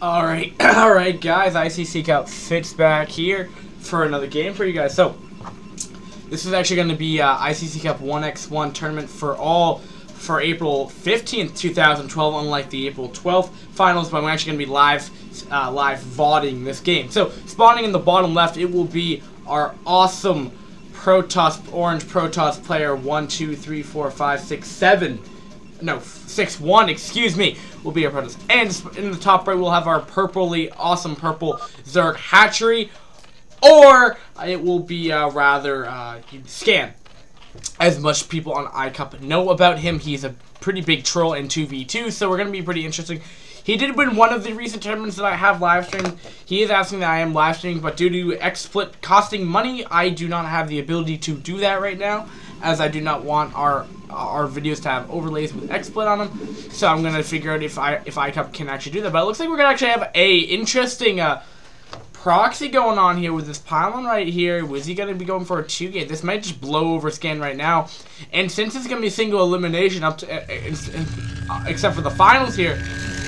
Alright, alright guys, iCCup fits back here for another game for you guys. So, this is actually going to be iCCup 1x1 tournament for April 15th, 2012, unlike the April 12th finals, but I'm actually going to be live VODing this game. So, spawning in the bottom left, it will be our awesome orange Protoss player 1, 2, 3, 4, 5, 6, 7. No, 6-1, excuse me, will be our Protoss. And in the top right, we'll have our awesome purple Zerg Hatchery, or it will be Scan. As much people on iCCup know about him, he's a pretty big troll in 2v2, so we're going to be pretty interesting. He did win one of the recent tournaments that I have live streamed. He is asking that I am live streaming, but due to XSplit costing money, I do not have the ability to do that right now, as I do not want our videos to have overlays with XSplit on them. So I'm gonna figure out if iCCup can actually do that. But it looks like we're gonna actually have a interesting proxy going on here with this pylon right here. Was he gonna be going for a 2-gate? This might just blow over Scan right now. And since it's gonna be single elimination up to except for the finals here,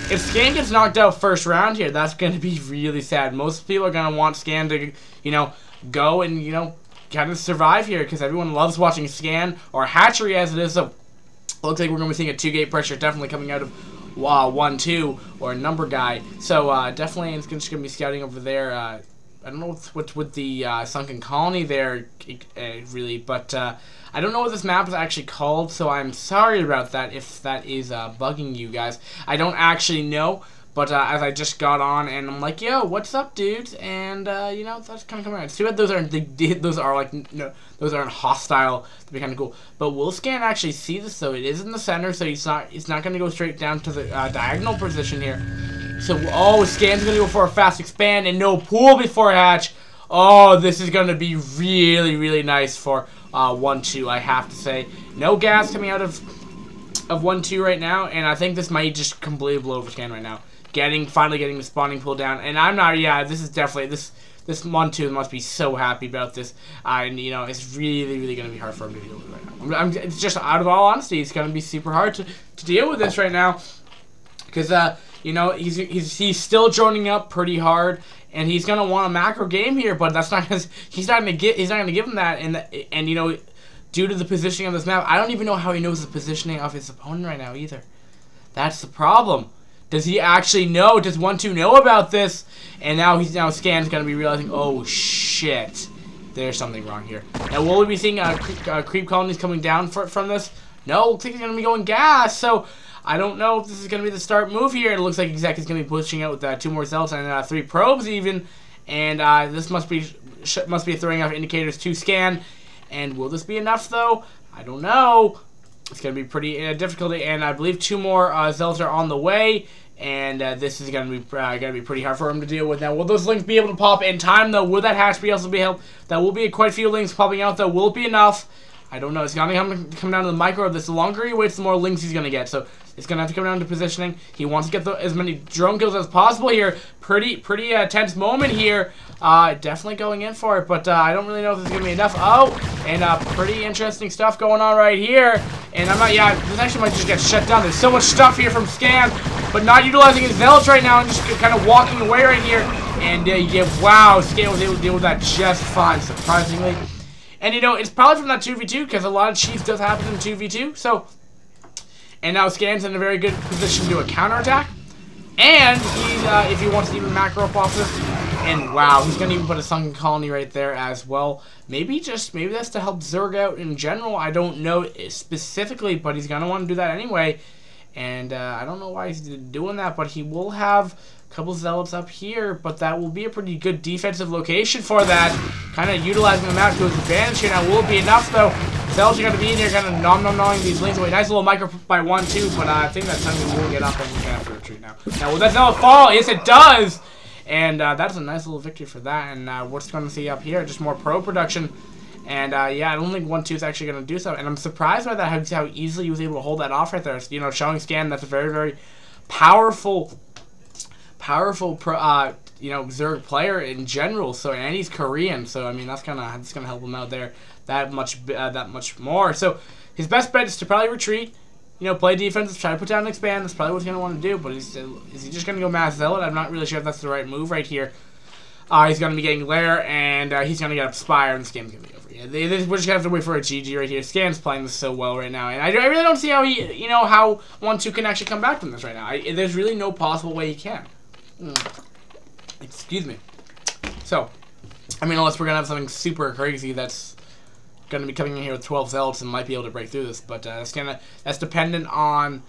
if Scan gets knocked out first round here, that's gonna be really sad. Most people are gonna want Scan to, go and kind of survive here, because everyone loves watching Scan or Hatchery as it is. So it looks like we're going to be seeing a 2-gate pressure definitely coming out of 1-2 or a number guy. So definitely it's just going to be scouting over there. I don't know what's with the sunken colony there really, but I don't know what this map is actually called, so I'm sorry about that if that is bugging you guys. I don't actually know. But as I just got on, and I'm like, yo, what's up, dudes? And that's kind of coming around. It's too bad those aren't hostile. To be kind of cool. But will Scan actually see this though? It is in the center, so it's not going to go straight down to the diagonal position here. So Scan's going to go for a fast expand and no pool before hatch. Oh, this is going to be really, really nice for 1-2. I have to say, no gas coming out of 1-2 right now, and I think this might just completely blow over Scan right now. Finally getting the spawning pool down, and I'm not. Yeah, this is definitely this 1-2 must be so happy about this, and it's really, really going to be hard for him to deal with right now. It's just out of all honesty, it's going to be super hard to deal with this right now, because he's still droning up pretty hard, and he's going to want a macro game here, but that's not he's not going to give him that, and due to the positioning of this map, I don't even know how he knows the positioning of his opponent right now either. That's the problem. Does he actually know? Does 1-2 know about this? And now Scan's gonna be realizing, oh shit, there's something wrong here. Now will we be seeing creep colonies coming down from this? No, looks like he's gonna be going gas. So I don't know if this is gonna be the start move here. It looks like Exec is gonna be pushing out with 2 more zealots and 3 probes even. And this must be throwing off indicators to Scan. And will this be enough though? I don't know. It's going to be pretty difficult, and I believe 2 more zealots are on the way, and this is going to be pretty hard for him to deal with. Now, will those links be able to pop in time, though? Will that hatch also be helped? That will be quite a few links popping out, though. Will it be enough? I don't know. It's going to come down to the micro of this. The longer he waits, the more links he's going to get. So it's going to have to come down to positioning. He wants to get as many drone kills as possible here. Pretty tense moment here. Definitely going in for it, but I don't really know if this is going to be enough. Oh, and pretty interesting stuff going on right here. And this actually might just get shut down. There's so much stuff here from Scan, but not utilizing his zealots right now and just kind of walking away right here. And wow, Scan was able to deal with that just fine, surprisingly. And it's probably from that 2v2, because a lot of Chiefs does happen in 2v2. So, and now Scan's in a very good position to do a counterattack. And he's, if he wants to even macro up off this, and wow, he's gonna even put a sunken colony right there as well. Maybe that's to help Zerg out in general. I don't know specifically, but he's gonna want to do that anyway. And I don't know why he's doing that, but he will have a couple zealots up here, but that will be a pretty good defensive location for that. Kind of utilizing the map to his advantage here. Now, will it be enough though? Zealots are going to be in here kind of nom-nom-nomming these lanes away. Nice little micro by 1-2, but I think that time we will get up and we're going to have to retreat now. Now, will that zealot fall? Yes, it does! And that's a nice little victory for that. And we're just going to see up here just more pro production. And yeah, I don't think 1-2 is actually going to do so. And I'm surprised by that, how easily he was able to hold that off right there. Showing Scan that's a very, very powerful Zerg player in general. So, and he's Korean. So I mean, that's gonna help him out there that much more. So his best bet is to probably retreat play defense, try to put down and expand. That's probably what he's going to want to do. But is he just going to go Mass Zealot? I'm not really sure if that's the right move right here. He's going to be getting Lair, and he's going to get up Spire, and this game's going to be over. Yeah, we're just going to have to wait for a GG right here. Scan's playing this so well right now, and I really don't see how he, how 1-2 can actually come back from this right now. There's really no possible way he can. Excuse me. So, unless we're going to have something super crazy that's going to be coming in here with 12 Zealots and might be able to break through this, but that's dependent on,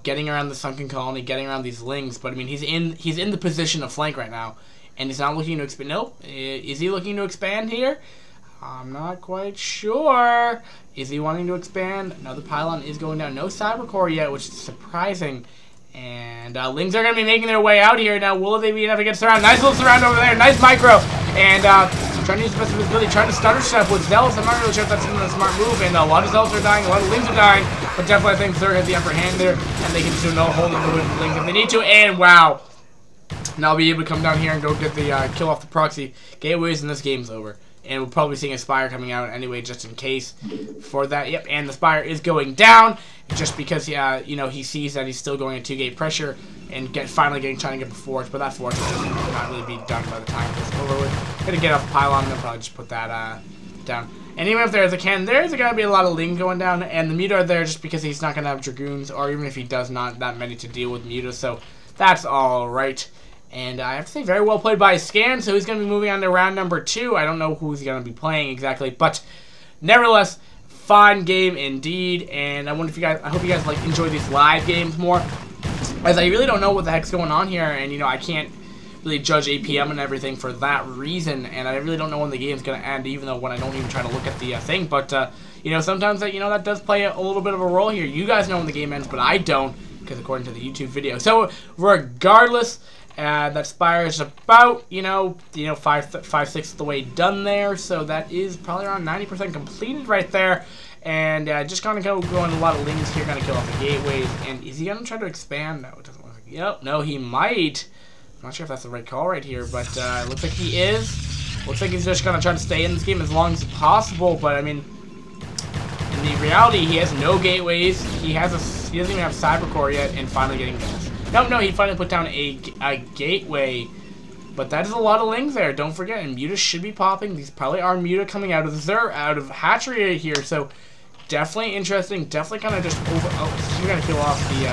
getting around the Sunken Colony, getting around these Lings, but, he's in the position of flank right now. And he's not looking to expand. Nope. Is he looking to expand here? I'm not quite sure. Is he wanting to expand? Another pylon is going down. No Cyber Core yet, which is surprising. And Lings are going to be making their way out here. Now, will they be enough to get surround? Nice little surround over there. Nice micro. And trying to use the best of his ability. Trying to stutter step with Zealots. I'm not really sure if that's a smart move. And a lot of Zealots are dying. A lot of Lings are dying. But definitely I think Zerg has the upper hand there. And they can just do no hold on the Lings if they need to. And wow. Now I'll be able to come down here and go get the kill off the proxy gateways, and this game's over. And we'll probably see a Spire coming out anyway, just in case for that. Yep, and the Spire is going down just because he sees that he's still going at 2-gate pressure and finally trying to get the forge, but that forge will not really be done by the time it's over with. Gonna get off the pylon, and then probably just put that down. And even if there's a cannon, there's gonna be a lot of Ling going down, and the Muta are there just because he's not gonna have Dragoons, or even if he does, not that many to deal with Muta, so that's all right. And I have to say, very well played by Scan, so he's going to be moving on to round number 2. I don't know who he's going to be playing exactly, but nevertheless, fun game indeed. And I hope you guys enjoy these live games more, as I really don't know what the heck's going on here, and I can't really judge APM and everything for that reason, and I really don't know when the game's going to end, even though when I don't even try to look at the thing. But sometimes that does play a little bit of a role here. You guys know when the game ends, but I don't, because according to the YouTube video. So regardless. That Spire is about, 5/6 of the way done there, so that is probably around 90% completed right there. And just gonna go in a lot of Lings here, gonna kill off the gateways. And is he gonna try to expand? No, it doesn't look like. Yep, no, he might. I'm not sure if that's the right call right here, but it looks like he is. Looks like he's just gonna try to stay in this game as long as possible. But in the reality, he has no gateways. He doesn't even have Cyber Core yet, and finally getting gas. No, he finally put down a gateway. But that is a lot of Lings there. Don't forget, and Muta should be popping. These probably are Muta coming out of Hatchery right here. So definitely interesting. Definitely kind of just over. Oh, he's gonna kill off the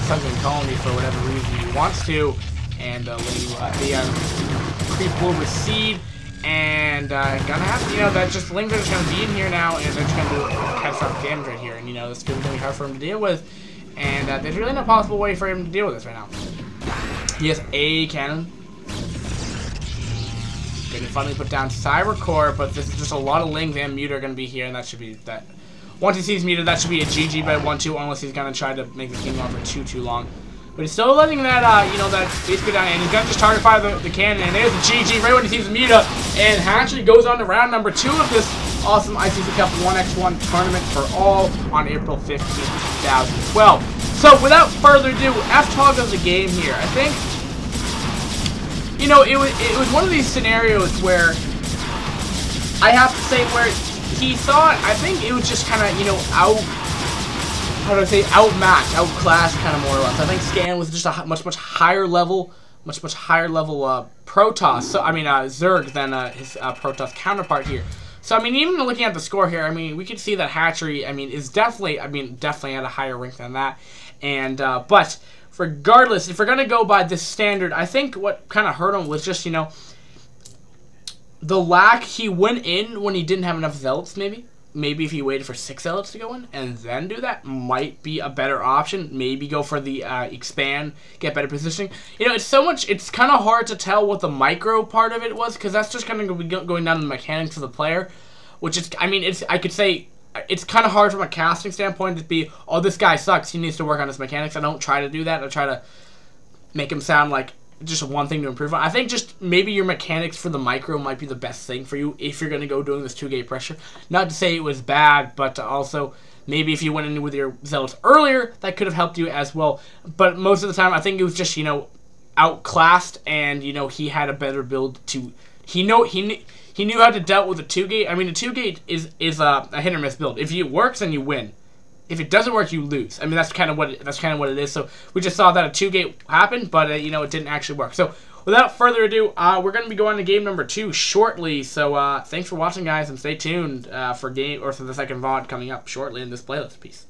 Sunken Colony for whatever reason he wants to, and the creep will recede. And gonna have that just Lings are just gonna be in here now, and they're just gonna do catastrophic damage right here. And this is gonna be hard for him to deal with. And there's really no possible way for him to deal with this right now. He has a cannon. Gonna finally put down Cyber Core, but this is just a lot of Lings and Muta are gonna be here, and that should be that. Once he sees Muta, that should be a GG by 1-2, unless he's gonna try to make this game on for too long. But he's still letting that that base go down, and he's gonna just target fire the cannon, and there's a GG right when he sees Muta, and Hatchery goes on to round number 2 of this awesome iCCup 1x1 tournament for all on April 15th, 2012. So without further ado, F-Talk of the game here. I think, it was one of these scenarios where I have to say where he thought, I think it was just kind of, outmatched, outclassed kind of more or less. I think Scan was just a much higher level Protoss, so Zerg than his Protoss counterpart here. So even looking at the score here, we could see that Hatchery, is definitely at a higher rank than that. And but regardless, if we're gonna go by this standard, I think what kind of hurt him was just the lack. He went in when he didn't have enough Zealots, Maybe if he waited for 6 Zealots to go in and then do that, might be a better option. Maybe go for the expand, get better positioning. It's kind of hard to tell what the micro part of it was, because that's just kind of going down the mechanics of the player, which is, I could say, it's kind of hard from a casting standpoint to be, oh, this guy sucks, he needs to work on his mechanics. I don't try to do that. I try to make him sound like just one thing to improve on. I think just maybe your mechanics for the micro might be the best thing for you if you're going to go doing this 2-gate pressure. Not to say it was bad, but also maybe if you went in with your Zealots earlier, that could have helped you as well. But most of the time, I think it was just, outclassed, and, he had a better build to... He knew how to deal with a 2-gate. A 2-gate is a hit or miss build. If it works, then you win. if it doesn't work, you lose. I mean, that's kind of what it is. So we just saw that a 2-gate happened, but you know, it didn't actually work. So without further ado, we're going to be going to game number 2 shortly. So thanks for watching, guys, and stay tuned for the second VOD coming up shortly in this playlist. Peace.